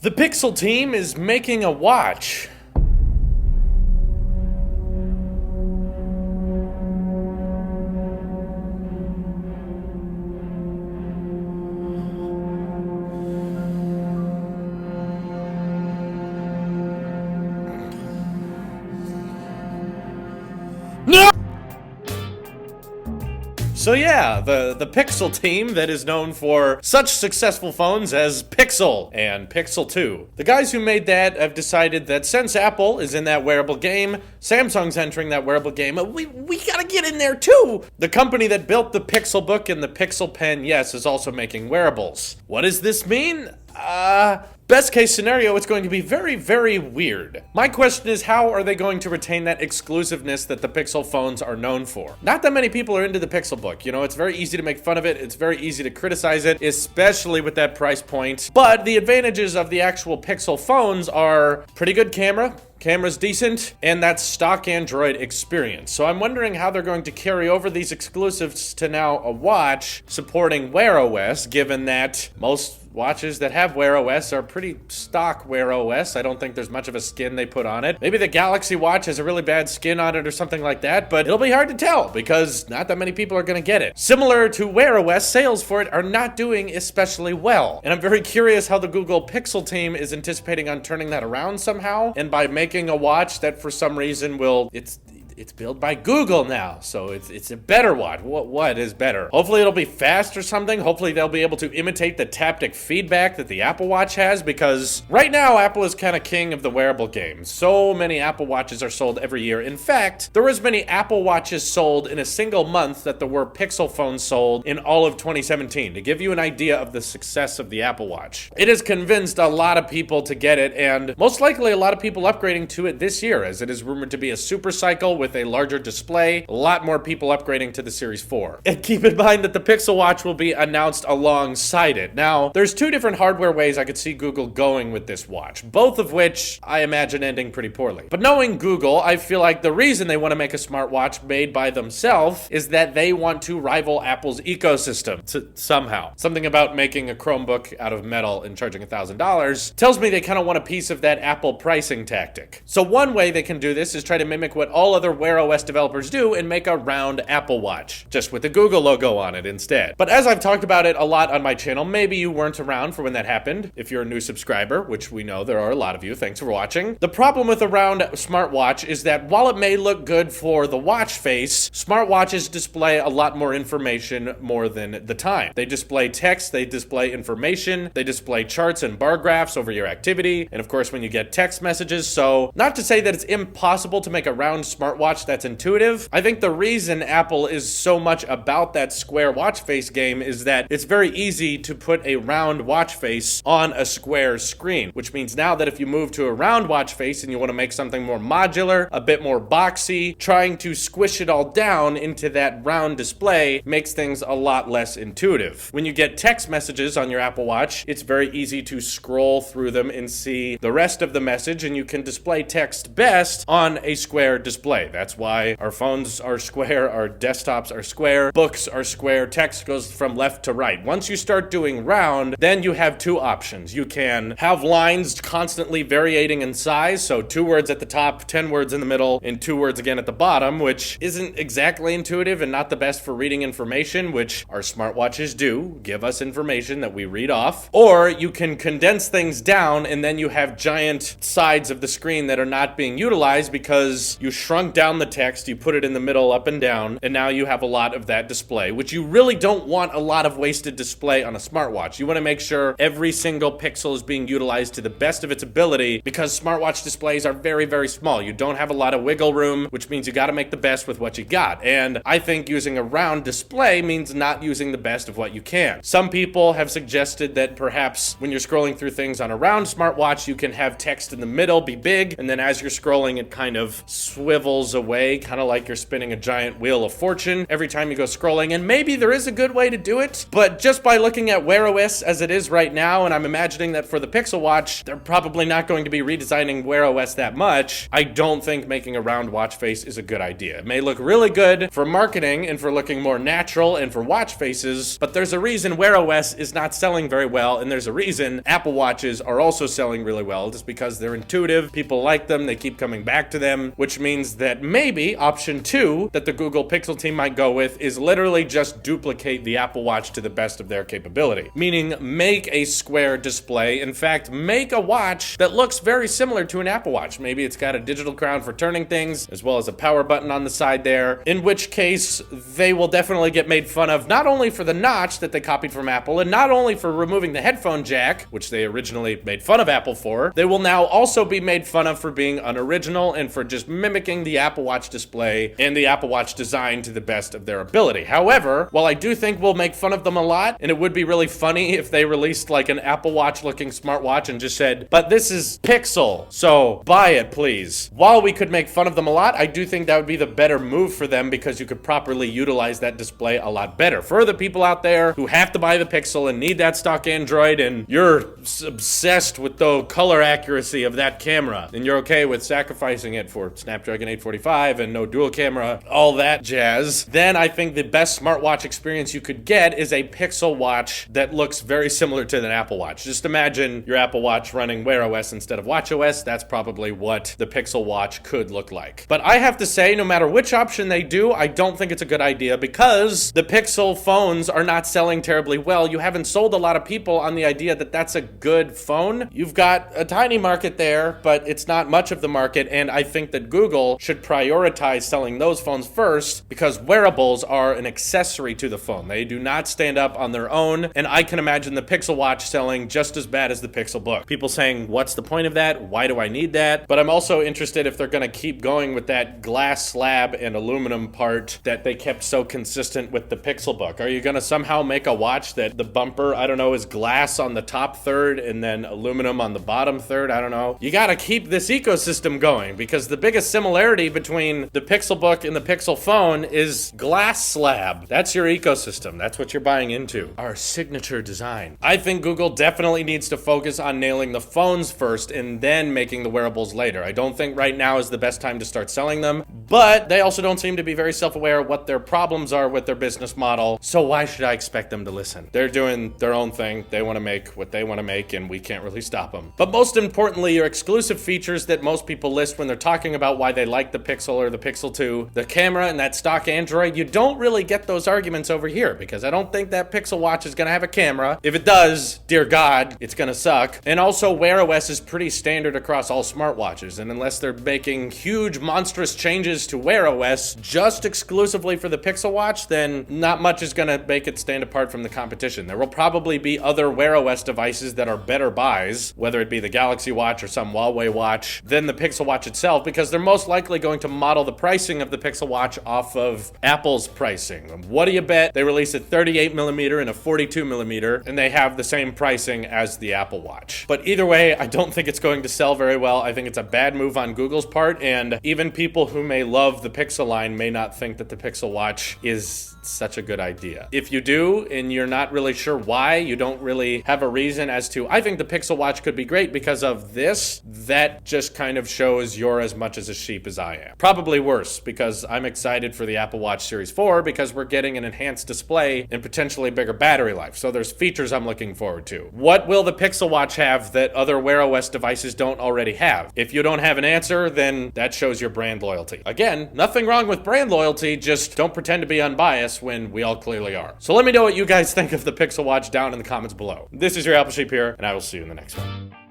The Pixel team is making a watch. No! So yeah, the Pixel team that is known for such successful phones as Pixel and Pixel 2. The guys who made that have decided that since Apple is in that wearable game, Samsung's entering that wearable game, we gotta get in there too! The company that built the Pixel Book and the Pixel Pen, yes, is also making wearables. What does this mean? Best case scenario, it's going to be very, very weird. My question is, how are they going to retain that exclusiveness that the Pixel phones are known for? Not that many people are into the Pixel Book. You know, it's very easy to make fun of it. It's very easy to criticize it, especially with that price point. But the advantages of the actual Pixel phones are pretty good camera's decent, and that stock Android experience. So I'm wondering how they're going to carry over these exclusives to now a watch supporting Wear OS, given that most watches that have Wear OS are pretty stock Wear OS. I don't think there's much of a skin they put on it. Maybe the Galaxy Watch has a really bad skin on it or something like that, but it'll be hard to tell because not that many people are gonna get it. Similar to Wear OS, sales for it are not doing especially well. And I'm very curious how the Google Pixel team is anticipating on turning that around somehow, and by making a watch that for some reason it's built by Google now, so it's a better watch. What is better? Hopefully it'll be fast or something. Hopefully they'll be able to imitate the taptic feedback that the Apple Watch has, because right now Apple is kind of king of the wearable game. So many Apple Watches are sold every year. In fact, there were as many Apple Watches sold in a single month that there were Pixel phones sold in all of 2017, to give you an idea of the success of the Apple Watch. It has convinced a lot of people to get it, and most likely a lot of people upgrading to it this year, as it is rumored to be a super cycle with a larger display, a lot more people upgrading to the Series 4. And keep in mind that the Pixel Watch will be announced alongside it. Now, there's two different hardware ways I could see Google going with this watch, both of which I imagine ending pretty poorly. But knowing Google, I feel like the reason they want to make a smartwatch made by themselves is that they want to rival Apple's ecosystem somehow. Something about making a Chromebook out of metal and charging $1,000 tells me they kind of want a piece of that Apple pricing tactic. So one way they can do this is try to mimic what all other Wear OS developers do and make a round Apple Watch, just with the Google logo on it instead. But as I've talked about it a lot on my channel, maybe you weren't around for when that happened. If you're a new subscriber, which we know there are a lot of you, thanks for watching. The problem with a round smartwatch is that while it may look good for the watch face, smartwatches display a lot more information more than the time. They display text, they display information, they display charts and bar graphs over your activity, and of course when you get text messages. So not to say that it's impossible to make a round smartwatch that's intuitive. I think the reason Apple is so much about that square watch face game is that it's very easy to put a round watch face on a square screen, which means now that if you move to a round watch face and you want to make something more modular, a bit more boxy, trying to squish it all down into that round display makes things a lot less intuitive. When you get text messages on your Apple Watch, it's very easy to scroll through them and see the rest of the message, and you can display text best on a square display. That's why our phones are square, our desktops are square, books are square, text goes from left to right. Once you start doing round, then you have two options. You can have lines constantly varying in size, so 2 words at the top, 10 words in the middle, and 2 words again at the bottom, which isn't exactly intuitive and not the best for reading information, which our smartwatches do, give us information that we read off. Or you can condense things down, and then you have giant sides of the screen that are not being utilized because you shrunk down the text, you put it in the middle up and down, and now you have a lot of that display, which you really don't want a lot of wasted display on a smartwatch. You want to make sure every single pixel is being utilized to the best of its ability, because smartwatch displays are very, very small. You don't have a lot of wiggle room, which means you got to make the best with what you got. And I think using a round display means not using the best of what you can. Some people have suggested that perhaps when you're scrolling through things on a round smartwatch, you can have text in the middle be big, and then as you're scrolling, it kind of swivels pixels away, kind of like you're spinning a giant wheel of fortune every time you go scrolling. And maybe there is a good way to do it, but just by looking at Wear OS as it is right now, and I'm imagining that for the Pixel Watch, they're probably not going to be redesigning Wear OS that much, I don't think making a round watch face is a good idea. It may look really good for marketing and for looking more natural and for watch faces, but there's a reason Wear OS is not selling very well, and there's a reason Apple Watches are also selling really well, just because they're intuitive, people like them, they keep coming back to them, which means that maybe option 2 that the Google Pixel team might go with is literally just duplicate the Apple Watch to the best of their capability. Meaning, make a square display. In fact, make a watch that looks very similar to an Apple Watch. Maybe it's got a digital crown for turning things, as well as a power button on the side there, in which case they will definitely get made fun of, not only for the notch that they copied from Apple, and not only for removing the headphone jack, which they originally made fun of Apple for, they will now also be made fun of for being unoriginal and for just mimicking the Apple Watch display and the Apple Watch design to the best of their ability. However, while I do think we'll make fun of them a lot, and it would be really funny if they released like an Apple Watch looking smartwatch and just said, but this is Pixel, so buy it please. While we could make fun of them a lot, I do think that would be the better move for them, because you could properly utilize that display a lot better. For the people out there who have to buy the Pixel and need that stock Android, and you're obsessed with the color accuracy of that camera, and you're okay with sacrificing it for Snapdragon 845 and no dual camera, all that jazz, then I think the best smartwatch experience you could get is a Pixel Watch that looks very similar to an Apple Watch. Just imagine your Apple Watch running Wear OS instead of Watch OS. That's probably what the Pixel Watch could look like. But I have to say, no matter which option they do, I don't think it's a good idea, because the Pixel phones are not selling terribly well. You haven't sold a lot of people on the idea that that's a good phone. You've got a tiny market there, but it's not much of the market, and I think that Google should prioritize selling those phones first, because wearables are an accessory to the phone. They do not stand up on their own, and I can imagine the Pixel Watch selling just as bad as the Pixel Book. People saying, what's the point of that? Why do I need that? But I'm also interested if they're going to keep going with that glass slab and aluminum part that they kept so consistent with the Pixel Book. Are you going to somehow make a watch that the bumper, I don't know, is glass on the top third and then aluminum on the bottom third? I don't know. You got to keep this ecosystem going, because the biggest similarity between the Pixel Book and the Pixel phone is glass slab. That's your ecosystem. That's what you're buying into. Our signature design. I think Google definitely needs to focus on nailing the phones first and then making the wearables later. I don't think right now is the best time to start selling them, but they also don't seem to be very self-aware of what their problems are with their business model, so why should I expect them to listen? They're doing their own thing. They want to make what they want to make, and we can't really stop them. But most importantly, your exclusive features that most people list when they're talking about why they like the Pixel or the Pixel 2, the camera and that stock Android, you don't really get those arguments over here, because I don't think that Pixel Watch is going to have a camera. If it does, dear God, it's going to suck. And also, Wear OS is pretty standard across all smartwatches, and unless they're making huge, monstrous changes to Wear OS just exclusively for the Pixel Watch, then not much is going to make it stand apart from the competition. There will probably be other Wear OS devices that are better buys, whether it be the Galaxy Watch or some Huawei watch, than the Pixel Watch itself, because they're most likely going to model the pricing of the Pixel Watch off of Apple's pricing. What do you bet they release a 38mm and a 42mm, and they have the same pricing as the Apple Watch? But either way, I don't think it's going to sell very well. I think it's a bad move on Google's part, and even people who may love the Pixel line may not think that the Pixel Watch is such a good idea. If you do, and you're not really sure why, you don't really have a reason as to, I think the Pixel Watch could be great because of this, that just kind of shows you're as much as a sheep as I am. Probably worse, because I'm excited for the Apple Watch Series 4 because we're getting an enhanced display and potentially bigger battery life. So there's features I'm looking forward to. What will the Pixel Watch have that other Wear OS devices don't already have? If you don't have an answer, then that shows your brand loyalty. Again, nothing wrong with brand loyalty, just don't pretend to be unbiased when we all clearly are. So let me know what you guys think of the Pixel Watch down in the comments below. This is your Apple Sheep here, and I will see you in the next one.